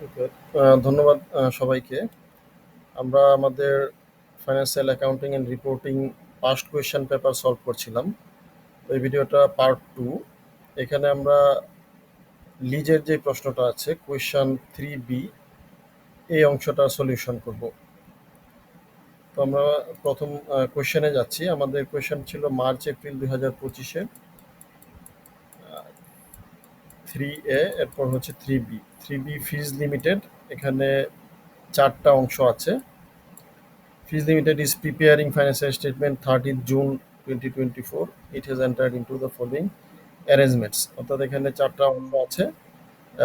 ওকে। ধন্যবাদ সবাইকে। আমরা আমাদের financial accounting and reporting past question paper solve করছিলাম। এই ভিডিওটা পার্ট 2। এখানে আমরা লিজের যে প্রশ্নটা আছে কোয়েশ্চেন 3B এই অংশটা সলিউশন করব। তো আমরা প্রথম কোয়েশ্চেনে যাচ্ছি। আমাদের কোয়েশ্চেন ছিল মার্চ এপ্রিল 2025-এ 3A, এরপর হচ্ছে 3B। 3B ফিজ লিমিটেড, এখানে 4টা অংশ আছে। Fees Limited is preparing financial statement 30th June 2024. It has entered into the following arrangements. অর্থাৎ এখানে 4টা অংশ আছে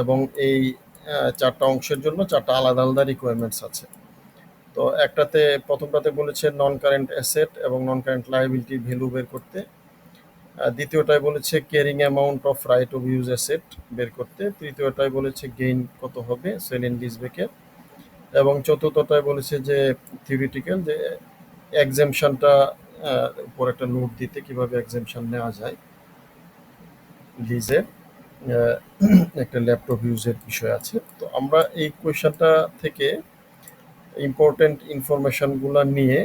এবং এই 4টা অংশের জন্য 4টা আলাদা আলাদা রিকোয়ারমেন্টস আছে। তো প্রথমটাতে বলেছে নন কারেন্ট অ্যাসেট এবং নন কারেন্ট লায়াবিলিটির ভ্যালু বের করতে। দ্বিতীয়টায় বলেছে carrying amount of right of use asset বের করতে। তৃতীয়টায় বলেছে গেইন কত হবে সেল এন্ড লিজব্যাকের। এবং চতুর্থটায় বলেছে যে থিওরিটিক্যাল যে এক্সামশনটা উপর একটা নোট দিতে কিভাবে এক্সামশন নেওয়া যায় লিজের। একটা ল্যাপটপ ইউজের বিষয় আছে। তো আমরা এই কোয়েশ্চনটা থেকে ইম্পর্টেন্ট ইনফরমেশনগুলো নিয়ে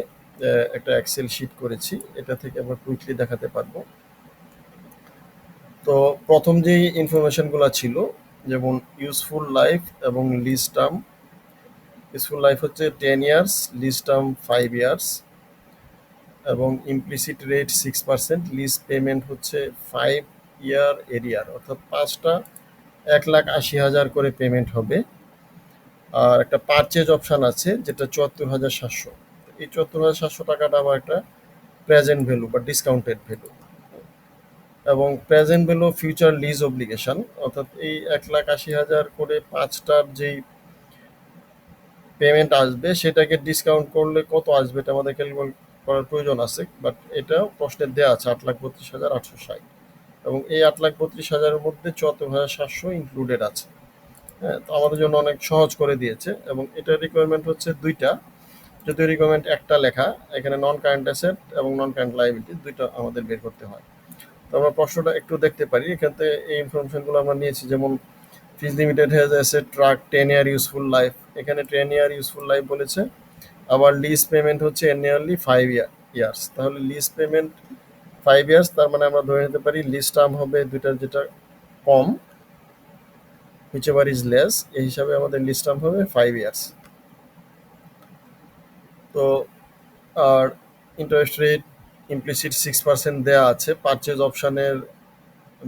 একটা এক্সেল শিট করেছি। এটা থেকে আমরা কুইকলি দেখাতে পারবো। তো প্রথম যেই ইনফরমেশনগুলো ছিল, যেমন ইউজফুল লাইফ এবং লিজ টার্ম। ইউজফুল লাইফ হচ্ছে 10 ইয়ার্স, লিজ টার্ম 5 ইয়ার্স এবং ইমপ্লিসিট রেট 6%। লিজ পেমেন্ট হচ্ছে 5 ইয়ার এরিয়ার, অর্থাৎ 5টা 1,80,000 করে পেমেন্ট হবে। আর একটা পারচেজ অপশান আছে যেটা 74,700। এই 74,700 টাকাটা আবার একটা প্রেজেন্ট ভ্যালু বা ডিসকাউন্টেড ভ্যালু। এবং present value future lease obligation, অর্থাৎ এই 1,80,000 করে 5টার যেই পেমেন্ট আসবে সেটাকে ডিসকাউন্ট করলে কত আসবে এটা আমাদের ক্যালকুলেট করার প্রয়োজন আছে, বাট এটাও প্রশ্নের দেওয়া আছে 8,32,860। এবং এই 8,32,000-এর মধ্যে 74,700 ইনক্লুডেড আছে। হ্যাঁ, তো আমাদের জন্য অনেক সহজ করে দিয়েছে। এবং এটার রিকোয়ারমেন্ট হচ্ছে 2টা, যদিও রিকোয়ারমেন্ট একটা লেখা। এখানে নন কারেন্ট অ্যাসেট এবং নন কারেন্ট লায়াবিলিটি 2টা আমাদের বের করতে হয়। তো আমরা প্রশ্নটা একটু দেখতে পারি। এখান থেকে এই ইনফরমেশনগুলো আমরা নিয়েছি, যেমন Fizz limited has asset truck 10 year useful life. এখানে 10 ইয়ার ইউজফুল লাইফ বলেছে। আবার লিজ পেমেন্ট হচ্ছে এনিয়ারলি 5 ইয়ার্স। তাহলে লিজ পেমেন্ট 5 ইয়ার্স, তার মানে আমরা ধরে নিতে পারি লিজ টার্ম হবে দুইটার যেটা কম, whichever is less, এই হিসাবে আমাদের লিজ টার্ম হবে 5 ইয়ার্স। তো আর ইন্টারেস্ট রেট ইমপ্লিসিট 6% দেওয়া আছে। পারচেজ অপশানের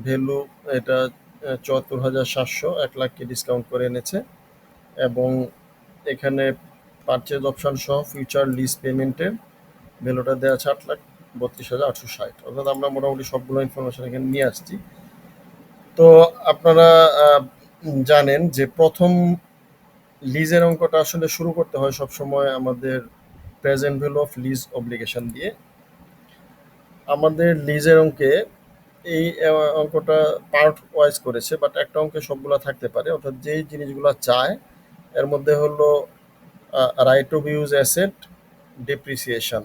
ভ্যালু এটা 74,700, 1 লাখকে ডিসকাউন্ট করে এনেছে। এবং এখানে পারচেজ অপশান সহ ফিউচার লিজ পেমেন্টের ভ্যালুটা দেওয়া আছে 8,32,860। অর্থাৎ আমরা মোটামুটি সবগুলো ইনফরমেশন এখানে নিয়ে আসছি। তো আপনারা জানেন যে প্রথম লিজের অঙ্কটা আসলে শুরু করতে হয় সবসময় আমাদের present value of lease obligation দিয়ে। আমাদের লিজের অঙ্কে এই অঙ্কটা পার্ট ওয়াইজ করেছে, বাট একটা অঙ্কে সবগুলো থাকতে পারে। অর্থাৎ যেই জিনিসগুলো চায় এর মধ্যে হলো right of use asset, depreciation,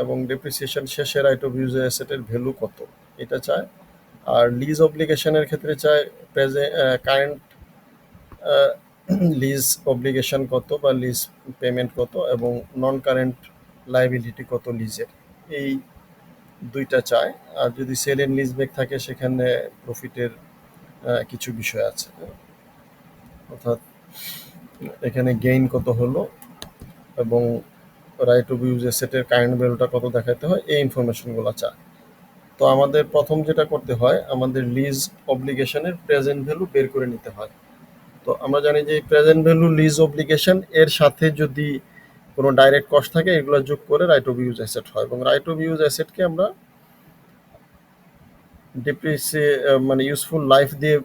এবং ডেপ্রিসিয়েশন শেষে রাইট অফ ইউজ অ্যাসেটের ভ্যালু কত এটা চায়। আর লিজ অব্লিগেশনের ক্ষেত্রে চায় কারেন্ট লিজ অব্লিগেশন কত বা লিজ পেমেন্ট কত এবং নন কারেন্ট লাইবিলিটি কত লিজের, এই 2টা চায়। আর যদি সেল এন্ড লিজ ব্যাক থাকে সেখানে প্রফিটের কিছু বিষয় আছে। অর্থাৎ এখানে গেইন কত হলো এবং রাইট অফ ইউজ অ্যাসেটের কারেন্ট ভ্যালুটা কত দেখাতে হয়, এই ইনফরমেশনগুলো চায়। তো আমাদের প্রথম যেটা করতে হয়, আমাদের লিজ অব্লিগেশনের প্রেজেন্ট ভ্যালু বের করে নিতে হয়। তো আমরা জানি যে প্রেজেন্ট ভ্যালু লিজ অব্লিগেশন এর সাথে যদি কোনো ডাইরেক্ট কস্ট থাকে এগুলো যোগ করে রাইট অফ ইউজ অ্যাসেট হয়। এবং রাইট অফ ইউজ অ্যাসেটকে আমরা মানে ইউজফুল লাইফ দিয়ে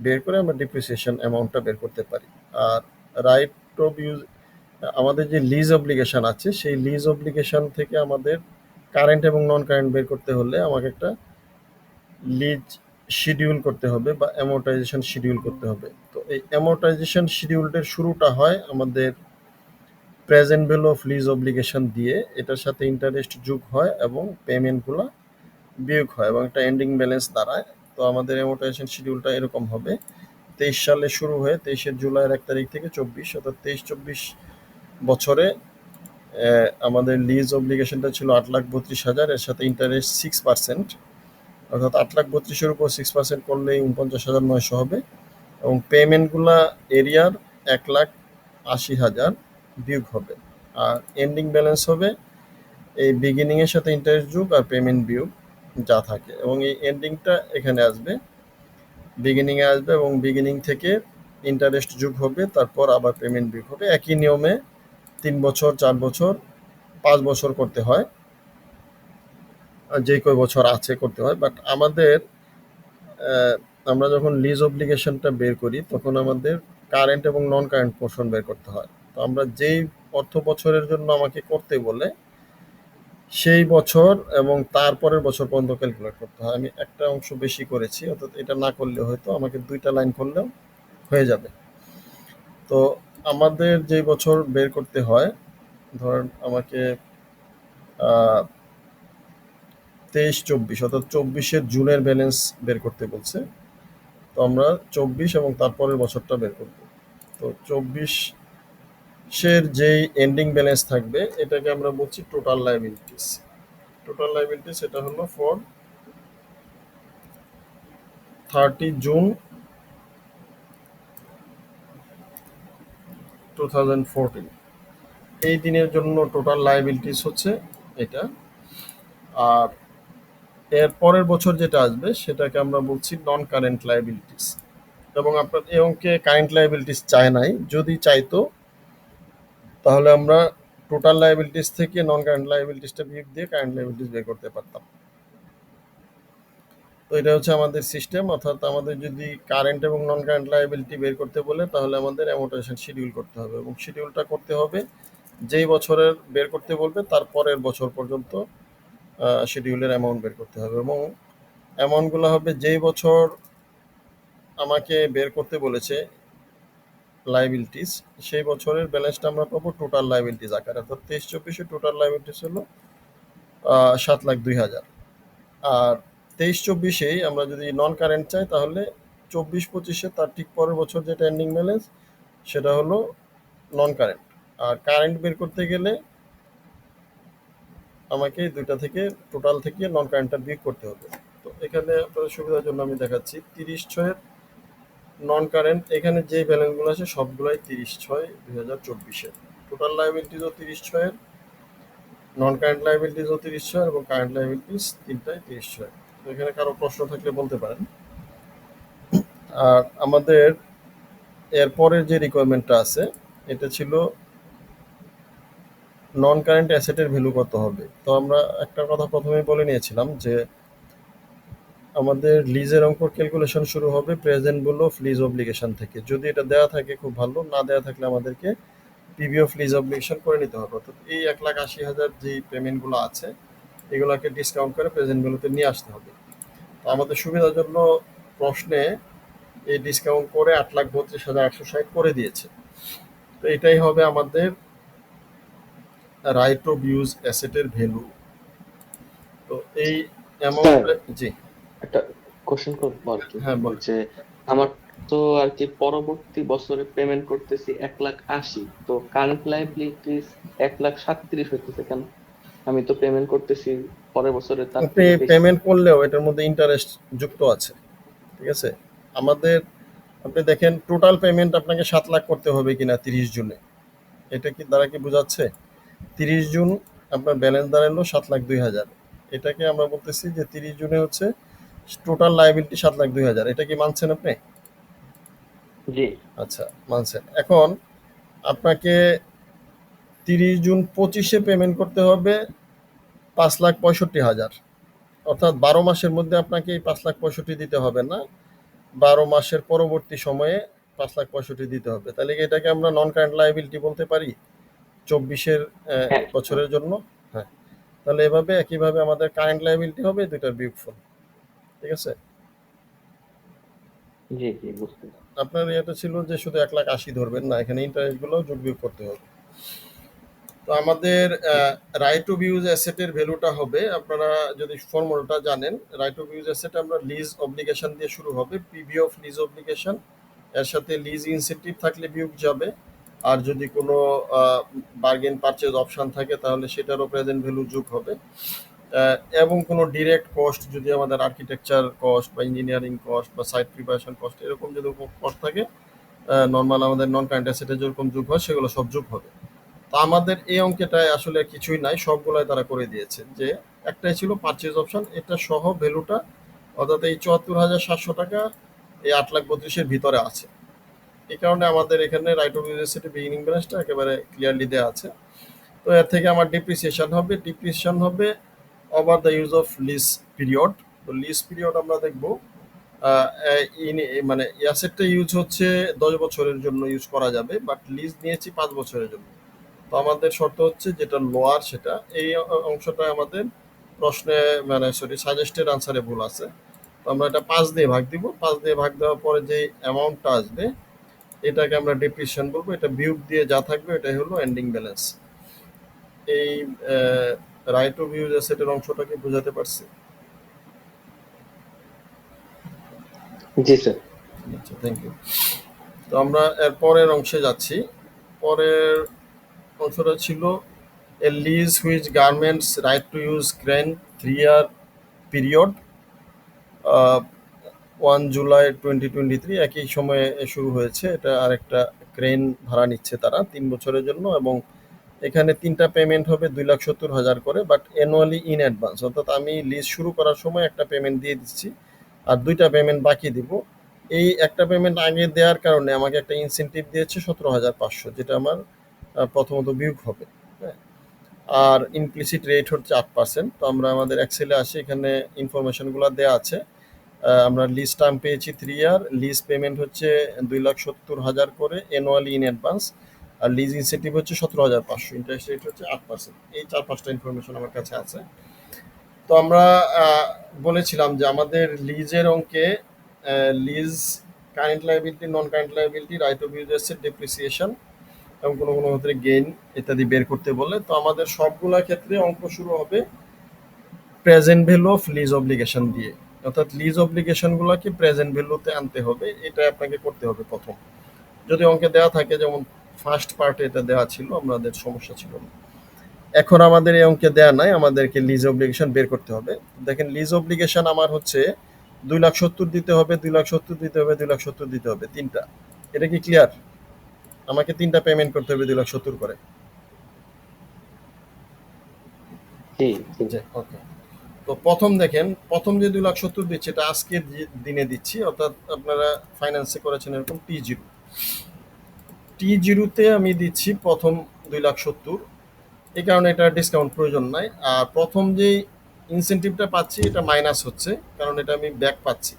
বের করে আমরা ডিপ্রিসিয়েশন অ্যামাউন্টটা বের করতে পারি। আর রাইট অফ ইউজ আমাদের যে লিজ অব্লিগেশন আছে সেই লিজ অব্লিগেশন থেকে আমাদের কারেন্ট এবং নন কারেন্ট বের করতে হলে আমাকে একটা লিজ শিডিউল করতে হবে বা অ্যামোর্টাইজেশন শিডিউল করতে হবে। তো এই অ্যামোর্টাইজেশন শিডিউলটার শুরুটা হয় আমাদের present value of lease obligation দিয়ে, এটার সাথে ইন্টারেস্ট যোগ হয় এবং পেমেন্টগুলো বিয়োগ হয় এবং একটা এন্ডিং ব্যালেন্স দাঁড়ায়। তো আমাদের অ্যামোর্টাইজেশন শিডিউলটা এরকম হবে 23 সালে শুরু হয়ে 23 জুলাইয়ের 1 তারিখ থেকে 24 অর্থাৎ 23-24 বছরে আমাদের লিজ অব্লিগেশনটা ছিল 8,32,000, এর সাথে ইন্টারেস্ট 6%, অর্থাৎ 8,32,000-এর উপর 6% করলেই 49,900 হবে, এবং পেমেন্টগুলা এরিয়ার 1,80,000 বিয়োগ হবে, আর এন্ডিং ব্যালেন্স হবে এই বিগিনিং এর সাথে ইন্টারেস্ট যোগ আর পেমেন্ট বিয়োগ যা থাকে, এবং এই এন্ডিংটা এখানে আসবে, বিগিনিং এ আসবে, এবং বিগিনিং থেকে ইন্টারেস্ট যোগ হবে, তারপর আবার পেমেন্ট বিয়োগ হবে। একই নিয়মে 3 বছর, 4 বছর, 5 বছর করতে হয়, যে কয় বছর আছে করতে হয়। বাট আমাদের আমরা যখন লিজ অব্লিগেশনটা বের করি তখন আমাদের কারেন্ট এবং নন কারেন্ট পোর্শন বের করতে হয়। তো আমরা যেই অর্থ বছরের জন্য আমাকে করতে বলে সেই বছর এবং তারপরের বছর পর্যন্ত ক্যালকুলেট করতে হয়। আমি একটা অংশ বেশি করেছি, অর্থাৎ এটা না করলে হয়তো আমাকে 2টা লাইন করলেও হয়ে যাবে। তো আমাদের যে বছর বের করতে হয়, ধরেন আমাকে 23-24 অর্থাৎ 24 জুনের ব্যালেন্স বের করতে বলছে, তো আমরা 24 এবং তারপরের বছরটা বের করব। তো 24 যেই এন্ডিং ব্যালেন্স থাকবে এটাকে আমরা বলছি টোটাল লায়াবিলিটিস। টোটাল লায়াবিলিটিস এটা হলো ফর 30 জুন 2014, এই দিনের জন্য টোটাল লায়াবিলিটিস হচ্ছে এটা। আর এর পরের বছর যেটা আসবে সেটাকে আমরা বলছি নন কারেন্ট লায়াবিলিটিস, এবং আপনার এই অঙ্কে কারেন্ট লায়াবিলিটিস চায় নাই, যদি চাইতো তাহলে আমরা টোটাল লায়াবিলিটিস থেকে নন কারেন্ট লায়াবিলিটিসটা বিয়োগ দিয়ে কারেন্ট লায়াবিলিটিস বের করতে পারতাম। তো এটা হচ্ছে আমাদের সিস্টেম, অর্থাৎ আমাদের যদি কারেন্ট এবং নন কারেন্ট লায়াবিলিটি বের করতে বলে তাহলে আমাদের অ্যামortization শিডিউল করতে হবে, এবং শিডিউলটা করতে হবে যেই বছরের বের করতে বলবে তার পরের বছর পর্যন্ত শিডিউলের অ্যামাউন্ট বের করতে হবে, এবং অ্যামাউন্টগুলো হবে যেই বছর আমাকে বের করতে বলেছে লায়াবিলিটিস সেই বছরের ব্যালেন্সটা আমরা পাবো টোটাল লায়াবিলিটিস আকারে, অর্থাৎ 23-24 টোটাল লায়াবিলিটিস হলো 7,02,000। আর 23-24 আমরা যদি নন কারেন্ট চাই তাহলে 24-25 তার ঠিক পরের বছর যেটা এন্ডিং ব্যালেন্স সেটা হলো নন কারেন্ট। আর কারেন্ট বের করতে গেলে আমাকে দুইটা থেকে টোটাল থেকে নন কারেন্টটা বিয়োগ করতে হবে। তো এখানে আপনাদের সুবিধার জন্য আমি দেখাচ্ছি 30/6 নন কারেন্ট, এখানে যে ব্যালেন্সগুলো আছে সবগুলাই 30/6/2024। টোটাল লায়াবিলিটিসও 30/6, নন কারেন্ট লায়াবিলিটিসও 30/6, এবং কারেন্ট লায়াবিলিটিস তিনটাই 30/6। তো এখানে কারো প্রশ্ন থাকলে বলতে পারেন। আর আমাদের এরপরের যে রিকোয়ারমেন্টটা আছে এটা ছিল নন কারেন্ট অ্যাসেটের ভ্যালু কত হবে। তো আমরা একটা কথা প্রথমেই বলে নিয়েছিলাম যে আমাদের লিজের অঙ্ক ক্যালকুলেশন শুরু হবে present value of lease obligation থেকে। যদি এটা দেওয়া থাকে খুব ভালো, না দেওয়া থাকলে আমাদেরকে পিভি অফ লিজ অব্লিগেশন করে নিতে হবে, অর্থাৎ এই 1,80,000 যে পেমেন্টগুলো আছে এগুলোকে ডিসকাউন্ট করে প্রেজেন্ট ভ্যালুতে নিয়ে আসতে হবে। তো আমাদের সুবিধার জন্য প্রশ্নে এই ডিসকাউন্ট করে 8,32,860 করে দিয়েছে। তো এটাই হবে আমাদের রাইট অফ ইউজ অ্যাসেটের ভ্যালু। তো এই স্যার, অ্যামাউন্ট, জি একটা কোশ্চেন করবো আর কি, হ্যাঁ বলেন। যে আমার তো আর কি পরবর্তী বছরে পেমেন্ট করতেছি 1,80,000, তো কারেন্ট লাইবিলিটিস 1,37,000 হইতেছে কেন? আমি তো পেমেন্ট করতেছি পরের বছরে তার আপনি থেকে বেশি। পেমেন্ট করলেও এটার মধ্যে ইন্টারেস্ট যুক্ত আছে, ঠিক আছে। আমাদের আপনি দেখেন টোটাল পেমেন্ট আপনাকে 7 লাখ করতে হবে কিনা 30 জুনে, এটা কি দ্বারা কি বোঝাচ্ছে 30 জুন আপনার ব্যালেন্স দাঁড়ালো 7,02,000, এটাকে আমরা বলতেছি যে 30 জুনে হচ্ছে টোটাল লায়াবিলিটি 7,02,000, এটা কি মানছেন আপনি? জি। আচ্ছা, মানছেন। এখন আপনাকে 30 জুন 25 পেমেন্ট করতে হবে 5,65,000, অর্থাৎ 12 মাসের মধ্যে আপনাকে এই 5,65,000 দিতে হবে না, 12 মাসের পরবর্তী সময়ে 5,65,000 দিতে হবে। তাহলে কি এটাকে আমরা নন কারেন্ট লায়াবিলিটি বলতে পারি 24 হ্যাঁ। বছরের জন্য? হ্যাঁ। তাহলে এভাবে একইভাবে আমাদের কারেন্ট লায়াবিলিটি হবে দুইটার বিয়োগফল, ঠিক আছে। জি জি, বুঝতে পারছি। আপনার এটা ছিল যে শুধু 1,80,000 ধরবেন না, এখানে ইন্টারেস্টগুলো যোগ বিয়োগ করতে হবে। তো আমাদের রাইট অফ ইউজ অ্যাসেটের ভ্যালুটা হবে, আপনারা যদি ফর্মুলাটা জানেন, রাইট অফ ইউজ অ্যাসেট আমরা লিজ অব্লিগেশন দিয়ে শুরু হবে, পিভি অফ লিজ অব্লিগেশন এর সাথে লিজ ইনসেন্টিভ থাকলে বিয়োগ যাবে, আর যদি কোনো বার্গেন পারচেজ অপশন থাকে তাহলে সেটারও প্রেজেন্ট ভ্যালু যোগ হবে। এবং কোনো ডিরেক্ট কস্ট যদি আমাদের আর্কিটেকচার কস্ট বা ইঞ্জিনিয়ারিং কস্ট বা সাইট প্রিপারেশন কস্ট এরকম যদি কস্ট থাকে, নর্মাল আমাদের নন কারেন্ট অ্যাসেটে যেরকম যোগ হয় সেগুলো সব যোগ হবে। তো আমাদের এই অঙ্কেটায় আসলে কিছুই নাই, সবগুলাই তারা করে দিয়েছে। যে একটাই ছিল পারচেজ অপশন, এটা সহ ভ্যালুটা অর্থাৎ এই ৭৪,৭০০ টাকা এই ৮,৩২,০০০-এর ভিতরে আছে। এই কারণে আমাদের এখানে রাইট অফ ইউজ অ্যাসেটের বিগিনিং ব্যালেন্সটা একেবারে ক্লিয়ারলি দেওয়া আছে। তো এর থেকে আমার ডিপ্রিসিয়েশন হবে over the use of lease period. তো লিজ পিরিয়ড আমরা দেখব মানে অ্যাসেটটা ইউজ হচ্ছে ১০ বছরের জন্য ইউজ করা যাবে, বাট লিজ নিয়েছি ৫ বছরের জন্য। তো আমাদের শর্ত হচ্ছে যেটা লোয়ার সেটা, এই অংশটা আমাদের প্রশ্নে মানে সাজেস্টেড আনসারে ভুল আছে। তো আমরা এটা ৫ দিয়ে ভাগ দিব। ৫ দিয়ে ভাগ দেওয়ার পরে যে অ্যামাউন্টটা আসবে এটাকে আমরা ডেপ্রিসিয়েশন বলবো। এটা বিয়োগ দিয়ে যা থাকবে এটাই হলো এন্ডিং ব্যালেন্স। এই রাইট অফ ইউজ অ্যাসেটের অংশটাকে বোঝাতে পারছি? জি স্যার। আচ্ছা, থ্যাংক ইউ। তো আমরা এর পরের অংশে যাচ্ছি। পরের অংশটা ছিল a lease which garments right to use crane 3 year period 1 July 2023 একই সময়ে শুরু হয়েছে। এটা আরেকটা ক্রেন ভাড়া নিচ্ছে তারা 3 বছরের জন্য, এবং এখানে 3টা পেমেন্ট হবে 2,70,000 করে, বাট অ্যানুয়ালি ইন অ্যাডভান্স। অর্থাৎ আমি লিজ শুরু করার সময় একটা পেমেন্ট দিয়ে দিচ্ছি আর 2টা পেমেন্ট বাকি দিব। এই একটা পেমেন্ট আগে দেওয়ার কারণে আমাকে একটা ইনসেন্টিভ দিয়েছে 17,500, যেটা আমার প্রথমত বিয়োগ হবে। হ্যাঁ, আর ইমপ্লিসিট রেট হচ্ছে 8%। তো আমরা আমাদের এক্সেলে আসি, এখানে ইনফরমেশনগুলো দেওয়া আছে। আমরা লিজ টার্ম পেয়েছি 3 ইয়ার, লিজ পেমেন্ট হচ্ছে 2,70,000 করে অ্যানুয়ালি ইন অ্যাডভান্স, আর লিজ ইনসেন্টিভ হচ্ছে 17,500, ইন্টারেস্ট রেট হচ্ছে 8%। এই 4-5টা ইনফরমেশন আমার কাছে আছে। তো আমরা বলেছিলাম যে আমাদের লিজের অঙ্কে lease, current liability, non current liability, right of use asset, depreciation এবং কোনো কোনো ক্ষেত্রে গেইন ইত্যাদি বের করতে বলে। তো আমাদের সবগুলা ক্ষেত্রে অঙ্ক শুরু হবে present value of lease obligation দিয়ে, অর্থাৎ লিজ অব্লিগেশনগুলোকে প্রেজেন্ট ভ্যালুতে আনতে হবে। এটা আপনাকে করতে হবে প্রথম। যদি অঙ্কে দেওয়া থাকে, যেমন ফার্স্ট পার্টে এটা দেওয়া ছিল, আমাদের সমস্যা ছিল না। এখন আমাদের এই অঙ্কে দেওয়া নাই, আমাদেরকে লিজ অব্লিগেশন বের করতে হবে। দেখেন লিজ অব্লিগেশন আমার হচ্ছে 2,70,000 দিতে হবে, 2,70,000 দিতে হবে, 2,70,000 দিতে হবে, 3টা। এটা কি ক্লিয়ার? আমাকে 3টা পেমেন্ট করতে হবে 2,70,000 করে। জি জি। ওকে। তো প্রথম দেখেন, প্রথম যে 2,70,000 দিচ্ছে এটা আজকের দিনে দিচ্ছি, অর্থাৎ আপনারা ফাইন্যান্সে করেছেন এরকম টি জিরোতে আমি দিচ্ছি প্রথম 2,70,000। এই কারণে এটা ডিসকাউন্ট প্রয়োজন নাই। আর প্রথম যে ইনসেন্টিভটা পাচ্ছি এটা মাইনাস হচ্ছে, কারণ এটা আমি ব্যাক পাচ্ছি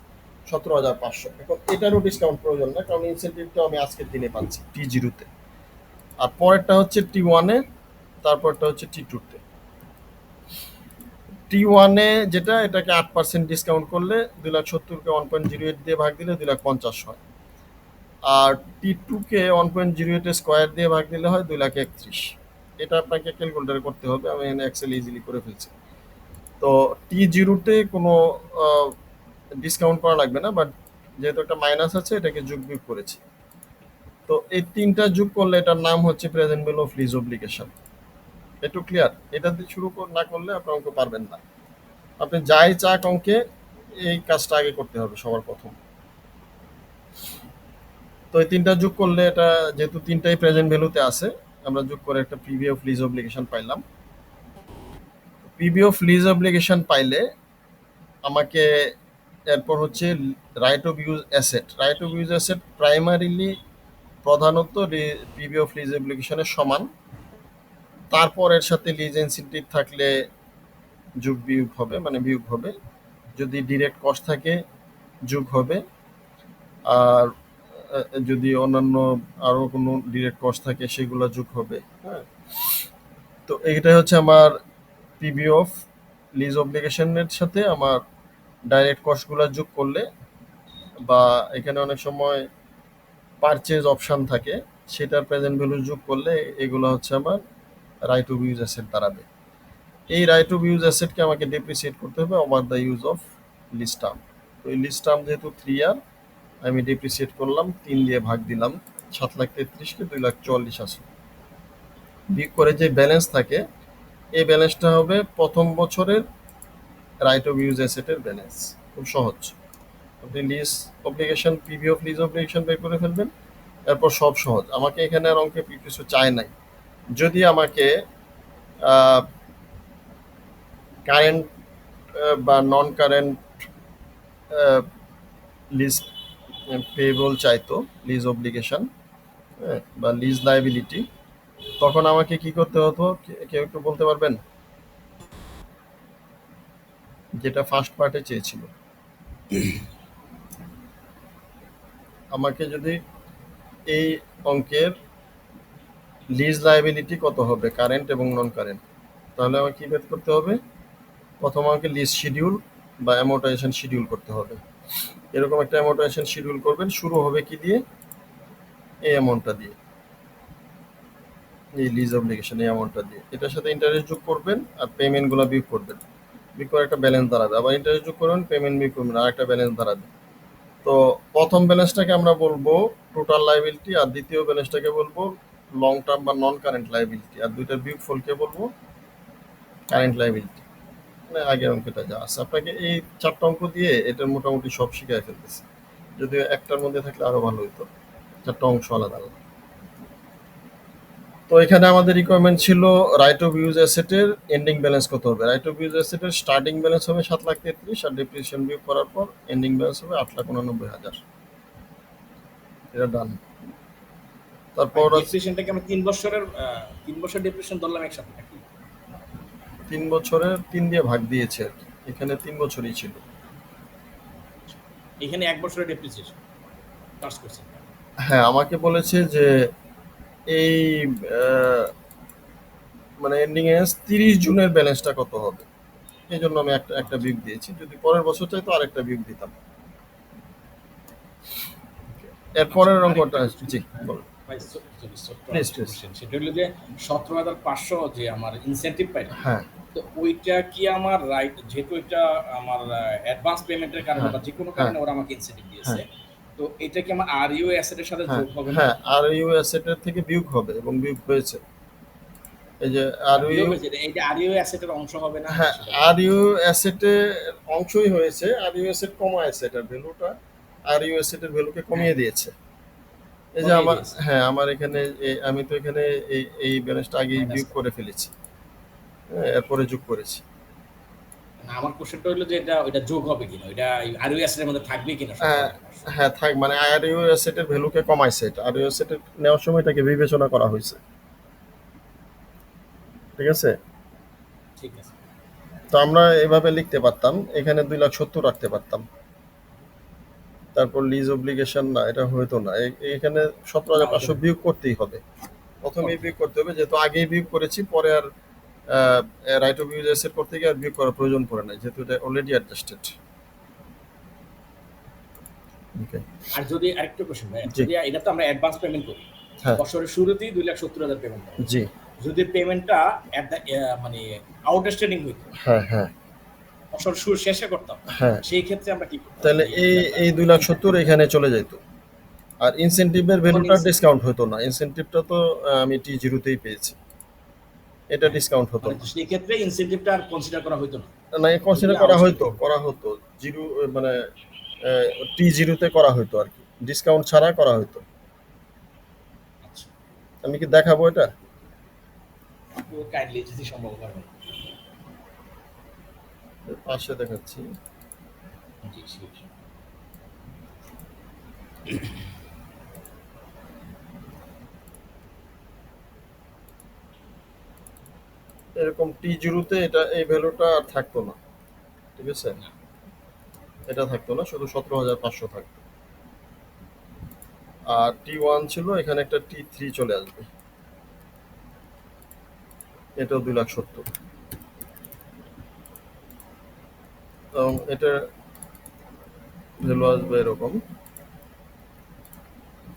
17,500। এখন এটারও ডিসকাউন্ট প্রয়োজন না, কারণ ইনসেন্টিভটা আমি আজকের দিনে পাচ্ছি টি জিরোতে। আর পরেরটা হচ্ছে টি1-এ, তারপরটা হচ্ছে টি2-তে। টি1-এ যেটা, এটাকে 8% ডিসকাউন্ট করলে 2,70,000-কে 1.08 দিয়ে ভাগ দিলে 2,50,000 হয়। আর টি2-কে 1.08 স্কোয়ার দিয়ে ভাগ দিলে হয় 2,31,000। এটা আপনাকে ক্যালকুলেটারে করতে হবে, আমি এখানে এক্সেল ইজিলি করে ফেলছি। তো টি জিরোতে কোনো ডিসকাউন্ট করা লাগবে না, বাট যেহেতু একটা মাইনাস আছে এটাকে যোগ বিয়োগ করেছি। তো এই 3টা যোগ করলে এটার নাম হচ্ছে present value of lease obligation. একটু ক্লিয়ার? এটা দিয়ে শুরু না করলে আপনি অঙ্ক পারবেন না। আপনি যাই চাক অঙ্কে এই কাজটা আগে করতে হবে সবার প্রথম। তো এই 3টা যোগ করলে, এটা যেহেতু 3টাই প্রেজেন্ট ভ্যালুতে আছে, আমরা যোগ করে একটা পিভি অফ লিজ অব্লিগেশন পাইলাম। পিভি অফ লিজ অব্লিগেশন পাইলে আমাকে এরপর হচ্ছে right of use asset. Right of use asset primarily প্রধানত পিভি অফ লিজ অব্লিগেশনের সমান। তারপর এর সাথে লিজ ইনসেন্টিভ থাকলে যোগ বিয়োগ হবে, মানে বিয়োগ হবে। যদি ডিরেক্ট কস্ট থাকে যোগ হবে, আর যদি অন্যান্য আরও কোনো ডিরেক্ট কস্ট থাকে সেগুলো যোগ হবে। হ্যাঁ, তো এইটাই হচ্ছে আমার পিভি অফ লিজ অব্লিগেশনের সাথে আমার ডাইরেক্ট কস্টগুলো যোগ করলে, বা এখানে অনেক সময় পারচেজ অপশন থাকে, সেটার প্রেজেন্ট ভ্যালু যোগ করলে এগুলো হচ্ছে আমার রাইট অফ ইউজ অ্যাসেট দাঁড়াবে। এই রাইট অফ ইউজ অ্যাসেটকে আমাকে ডেপ্রিসিয়েট করতে হবে over the use of lease term. তো এই লিজ টার্ম যেহেতু 3 ইয়ার, আমি ডিপ্রিসিয়েট করলাম, 3 দিয়ে ভাগ দিলাম, 7,33,000 কে 2,44,000 আসলো। বিয়োগ করে যে ব্যালেন্স থাকে, এই ব্যালেন্সটা হবে প্রথম বছরের রাইট অফ ইউজ অ্যাসেটের ব্যালেন্স। খুব সহজ। আপনি lease obligation, PV of lease obligation বের করে ফেলবেন, এরপর সব সহজ। আমাকে এখানে আর অঙ্কে কিছু চায় নাই। যদি আমাকে কারেন্ট বা নন কারেন্ট লিজ পেয়েবল চাইতো, লিজ অব্লিগেশন বা লিজ লাইবিলিটি, তখন আমাকে কি করতে হতো কেউ একটু বলতে পারবেন? যেটা ফার্স্ট পার্টে চেয়েছিল, আমাকে যদি এই অঙ্কের লিজ লাইবিলিটি কত হবে কারেন্ট এবং নন কারেন্ট, তাহলে আমাকে কি বের করতে হবে? প্রথম আমাকে লিজ শিডিউল বা অ্যামোর্টাইজেশন শিডিউল করতে হবে। এরকম একটা অ্যামোর্টাইজেশন শিডিউল করবেন, শুরু হবে কি দিয়ে? এই অ্যামাউন্টটা দিয়ে, এই লিজ অব্লিগেশন এই অ্যামাউন্টটা দিয়ে। এটার সাথে ইন্টারেস্ট যোগ করবেন আর পেমেন্টগুলো বিয়োগ করবেন। বিয়োগ করে একটা ব্যালেন্স দাঁড়াবে, আবার ইন্টারেস্ট যোগ করবেন, পেমেন্ট বিয়োগ করবেন, আর একটা ব্যালেন্স দাঁড়াবে। তো প্রথম ব্যালেন্সটাকে আমরা বলবো টোটাল লাইবিলিটি, আর দ্বিতীয় ব্যালেন্সটাকে বলবো লং টার্ম বা নন কারেন্ট লাইবিলিটি, আর দুইটার বিয়োগফলকে বলবো কারেন্ট লাইবিলিটি। মানে আগের অঙ্কটা যা আছে, আপনাকে এই 4টা অঙ্ক দিয়ে এটা মোটামুটি সব শিখাই ফেলতেছে। যদিও একটার মধ্যে থাকলে আরো ভালো হতো, 4টা অংশ আলাদা আলাদা। তো এখানে আমাদের রিকোয়ারমেন্ট ছিল রাইট অফ ইউজ অ্যাসেটের এন্ডিং ব্যালেন্স কত হবে। রাইট অফ ইউজ অ্যাসেটের স্টার্টিং ব্যালেন্স হবে 7,33,000, আর ডেপ্রিসিয়েশন বিয়োগ করার পর এন্ডিং ব্যালেন্স হবে 8,89,000। এটা ডান। তারপর ডিপ্রিসিয়েশনটাকে আমরা 3 বছর ডিপ্রিসিয়েশন ধরলাম একসাথে নাকি? 3 বছরের 3 দিয়ে ভাগ দিয়েছে আর কি, এখানে 3 বছরই ছিল। এখানে 1 বছরের ডিপ্রিসিয়েশন ফার্স্ট কোশ্চেন। হ্যাঁ, আমাকে বলেছে যে এই মানে এন্ডিং এ 30 জুনের ব্যালেন্সটা কত হবে, এই জন্য আমি একটা একটা বিয়োগ দিয়েছি। যদি পরের বছর চাই তো আরেকটা বিয়োগ দিতাম। এরপরের অঙ্কটা জি বলুন ভাই প্লিজ প্লিজ। সেটা হলো যে 17,500 যে আমার ইনসেনটিভ পাই, হ্যাঁ তো ওইটা কি আমার রাইট, যেহেতু এটা আমার অ্যাডভান্স পেমেন্টের কারণে হ্যাঁ বা যে কোনো হ্যাঁ কারণে ওরা আমাকে ইনসেন্টিভ দিয়েছে, তো এটা কি আমার আরইউ অ্যাসেটের সাথে হ্যাঁ যোগ হবে না? হ্যাঁ, আর ইউ অ্যাসেটের থেকে বিয়োগ হবে এবং বিয়োগ হয়েছে। এই যে আর বিয়োগ ইউ, হয়েছে, এটা আরইউ অ্যাসেটের অংশ হবে না হ্যাঁ সেটা আর বলুন। ইউ অ্যাসেটের অংশই হয়েছে। আর ইউ অ্যাসেট কমা অ্যাসেটের ভ্যালুটা আর ইউ অ্যাসেটের ভ্যালুকে হ্যাঁ, কমিয়ে দিয়েছে। এই যে কমিয়ে আমার, দিয়েছে হ্যাঁ আমার এখানে আমি তো এখানে এই ব্যালেন্সটা আগেই মাইনাস বিয়োগ করে। করে ফেলেছি, হ্যাঁ, এরপরে যোগ করেছি। না, আমার কোশ্চেনটা হলো যে এটা যোগ হবে কিনা, এটা আরইউ অ্যাসেটের মধ্যে থাকবে কিনা হ্যাঁ 17,500। হ্যাঁ থাক, মানে আর ইউ অ্যাসেটের ভ্যালুকে কমাইছে, এটা আর ইউ অ্যাসেটের নেওয়ার সময় এটাকে বিবেচনা করা হয়েছে। ঠিক আছে, ঠিক আছে। তো আমরা এভাবে লিখতে পারতাম, এখানে 2,70,000 রাখতে পারতাম। তারপর লিজ অব্লিগেশন না, এটা হইতো না। এখানে না, 17,500 বিয়োগ করতেই হবে, প্রথমেই বিয়োগ করতে হবে, যেহেতু আগেই বিয়োগ করেছি। পরে আর রাইট অফ ইউজ অ্যাসেট করতে গিয়ে আর বিয়োগ করার প্রয়োজন পড়ে না, যেহেতু এটা অলরেডি অ্যাডজাস্টেড। ওকে আর যদি আরেকটা কোশ্চেন ভাই, জি যদি এটা তো আমরা অ্যাডভান্স পেমেন্ট করি, হ্যাঁ বছরের শুরুতেই 2,70,000 পেমেন্ট করা, জি যদি পেমেন্টটা মানে আউটস্ট্যান্ডিং হইতো, হ্যাঁ হ্যাঁ বছর শুরু শেষে করতাম, হ্যাঁ, সেই ক্ষেত্রে আমরা কি করতাম? তাহলে এই 2,70,000 এখানে চলে যেত। আর ইনসেনটিভের তখন ভ্যালুটা ডিসকাউন্ট হতো না, ইনসেনটিভটা তো আমি T0তেই পেয়েছি, এটা ডিসকাউন্ট হতো মানে না। সেই ক্ষেত্রে ইনসেন্টিভটা আর কনসিডার করা হইতো না, না, যদি কনসিডার আউটস্ট্যান্ডিং। করা হতো জিরো, মানে T0তে করা হতো আর কি, ডিসকাউন্ট ছাড়া করা হতো। আচ্ছা, আমি কি দেখাবো এটা? তো কাইন্ডলি যদি সম্ভব হয় ভাই। পাশে দেখাচ্ছি। জি শিওর। এরকম T0তে এটা এই ভ্যালুটা আর থাকতো না। ঠিক আছে, এটা থাকতো না, শুধু 17,500 থাকতো। আর T1 ছিল, এখানে একটা T3 চলে আসবে, এটাও 2,70,000। এবং এটা ভ্যালু আসবে এরকম।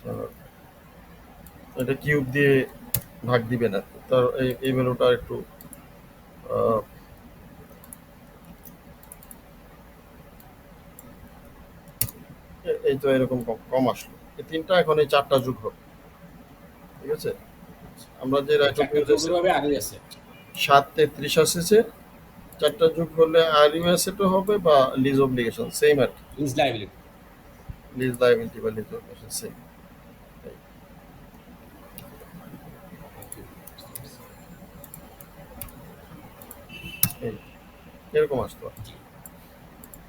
আর এটা কিউব দিয়ে ভাগ দিবেন আর কি। তার এই ভ্যালুটা একটু আহ, এই তো এরকম কম আসলো। এই ৩টা এখন এই ৪টা যোগ হবে। ঠিক আছে? আমরা যে রাইট অফ চারটা ইউজ যোগ হবে আরইউ অ্যাসেট। ৭:৩৩ আসছে, ৪টা যোগ হলে আরইউ অ্যাসেটও হবে বা লিজ অব্লিগেশন সেম আরকি। Lease liability. লিজ লায়াবিলিটি বা লিজ অব্লিগেশন সেম। এই এরকম আসতো।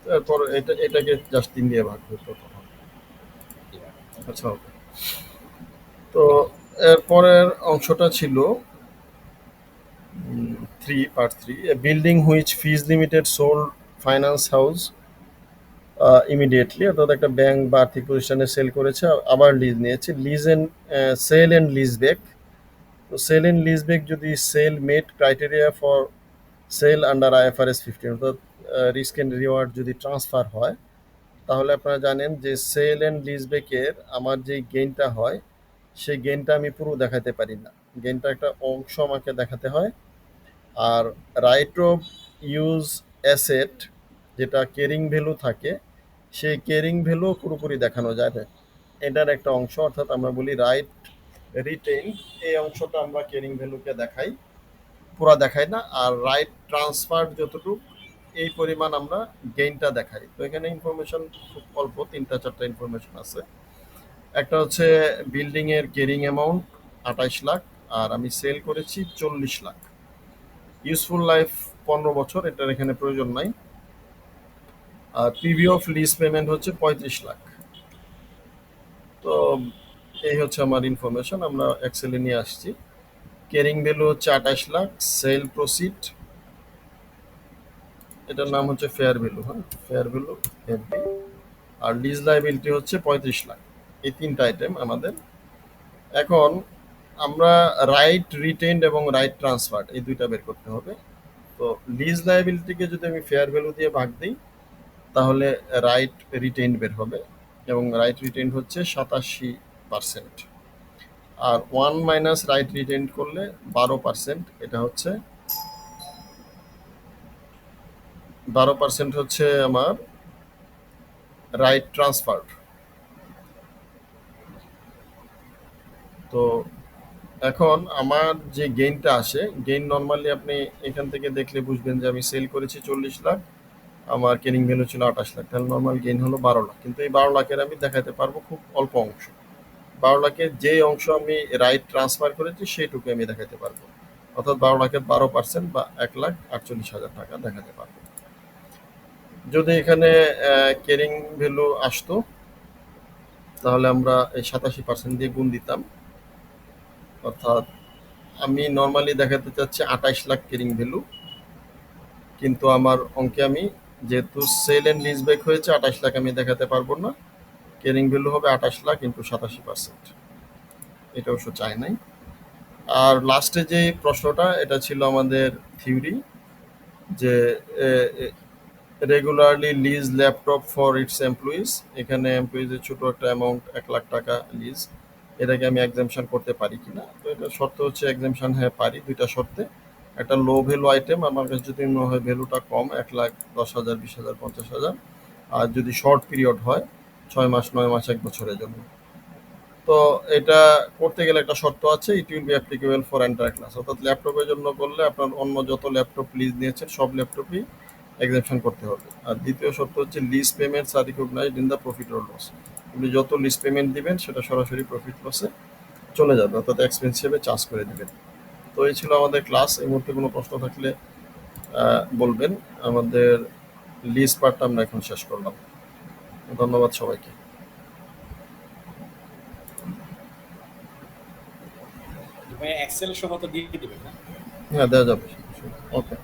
তারপর এটাকে জাস্ট ৩ দিয়ে ভাগ করতে হবে। আচ্ছা, ওকে। তো এরপরের অংশটা ছিল part 3, A building which fees limited sold finance house immediately, অর্থাৎ একটা ব্যাংক বা আর্থিক প্রতিষ্ঠানে সেল করেছে, আবার লিজ নিয়েছে। Lease and sale and lease back. তো সেল এন্ড লিজ ব্যাক যদি sale meet criteria for sale under IFRS 15, অর্থাৎ রিস্ক এন্ড রিওয়ার্ড যদি ট্রান্সফার হয়, তাহলে আপনারা জানেন যে সেল অ্যান্ড লিজব্যাকের আমার যে গেইনটা হয় সেই গেইনটা আমি পুরো দেখাতে পারি না, গেইনটা একটা অংশ আমাকে দেখাতে হয়। আর রাইট অফ ইউজ অ্যাসেট যেটা ক্যারিং ভ্যালু থাকে, সেই ক্যারিং ভ্যালু পুরোপুরি দেখানো যায় না, এটার একটা অংশ। অর্থাৎ আমরা বলি রাইট রিটেইন, এই অংশটা আমরা ক্যারিং ভ্যালুকে দেখাই, পুরা দেখাই না। আর রাইট ট্রান্সফার যতটুকু, এই পরিমাণ আমরা গেইনটা দেখাই। তো এখানে ইনফরমেশন খুব অল্প, ৩টা-৪টা ইনফরমেশন আছে। একটা হচ্ছে বিল্ডিং এর ক্যারিং অ্যামাউন্ট ২৮ লাখ, আর আমি সেল করেছি ৪০ লাখ। ইউজফুল লাইফ ১৫ বছর, এটার এখানে প্রয়োজন নাই। আর পিভি অফ লিজ পেমেন্ট হচ্ছে ৩৫ লাখ। তো এই হচ্ছে আমার ইনফরমেশন, আমরা এক্সেলে নিয়ে আসছি। ক্যারিং ভ্যালু হচ্ছে ২৮ লাখ, সেল প্রসিড, এটার নাম হচ্ছে ফেয়ার ভ্যালু। হ্যাঁ, ফেয়ার ভ্যালু এফবি। আর লিজ লাইবিলিটি হচ্ছে ৩৫ লাখ। এই 3টা আইটেম আমাদের। এখন আমরা রাইট রিটেইনড এবং রাইট ট্রান্সফার এই 2টা বের করতে হবে। তো লিজ লাইবিলিটিকে যদি আমি ফেয়ার ভ্যালু দিয়ে ভাগ দিই, তাহলে রাইট রিটেইনড বের হবে, এবং রাইট রিটেইনড হচ্ছে 87%। আর 1 মাইনাস রাইট রিটেইনড করলে 12%, এটা হচ্ছে 12% হচ্ছে আমার রাইট ট্রান্সফার। তো এখন আমার যে গেইনটা আসে, গেইন নর্মালি আপনি এখান থেকে দেখলে বুঝবেন যে আমি সেল করেছি ৪০ লাখ, আমার ক্যারিং ভ্যালু ছিল ২৮ লাখ, তাহলে নর্মাল গেইন হলো ১২ লাখ। কিন্তু এই ১২ লাখের আমি দেখাতে পারবো খুব অল্প অংশ। ১২ লাখের যে অংশ আমি রাইট ট্রান্সফার করেছি সেইটুকু আমি দেখাতে পারবো, অর্থাৎ ১২ লাখের 12% বা ১,৪৮,০০০ টাকা দেখাতে পারবো। যদি এখানে ক্যারিং ভ্যালু আসতো, তাহলে আমরা এই ৮৭% দিয়ে গুণ দিতাম। অর্থাৎ আমি নর্মালি দেখাতে চাচ্ছি ২৮ লাখ ক্যারিং ভ্যালু, কিন্তু আমার অঙ্কে আমি যেহেতু সেল এন্ড লিজ ব্যাক হয়েছে ২৮ লাখ আমি দেখাতে পারবো না, ক্যারিং ভ্যালু হবে ২৮ লাখ ইন্টু ৮৭%, এটা অবশ্য চাই নাই। আর লাস্টে যে প্রশ্নটা, এটা ছিল আমাদের থিওরি, যে regularly lease laptop for its employees. এখানে এমপ্লয়িজের ছোট একটা অ্যামাউন্ট ১ লাখ টাকা লিজ, এটাকে আমি এক্সাম্পশন করতে পারি কিনা। তো এটা শর্ত হচ্ছে এক্সাম্পশন, হ্যাঁ পারি, 2টা শর্তে। একটা লো ভ্যালু আইটেম, আমার কাছে যদি মনে হয় ভ্যালুটা কম, ১,১০,০০০, ২০,০০০, ৫০,০০০, আর যদি শর্ট পিরিয়ড হয় ৬ মাস, ৯ মাস, ১ বছরের জন্য। তো এটা করতে গেলে একটা শর্ত আছে, it will be applicable for entire class, অর্থাৎ ল্যাপটপের জন্য করলে আপনার অন্য যত ল্যাপটপ লিজ নিয়েছেন সব ল্যাপটপই এক্সাম্পশন করতে হবে। আর দ্বিতীয় শর্ত হচ্ছে lease payments are recognized in the profit or loss. আপনি যত লিজ পেমেন্ট দিবেন সেটা সরাসরি প্রফিট লসে চলে যাবে, অর্থাৎ এক্সপেন্স হিসেবে চার্জ করে দিবেন। তো এই ছিল আমাদের ক্লাস। এই মুহূর্তে কোনো প্রশ্ন থাকলে বলবেন। আমাদের লিজ পার্টটা আমরা এখন শেষ করলাম। ধন্যবাদ সবাইকে। এক্সেল সহ তো দিয়ে দিবেন না? হ্যাঁ, দেওয়া যাবে। ওকে।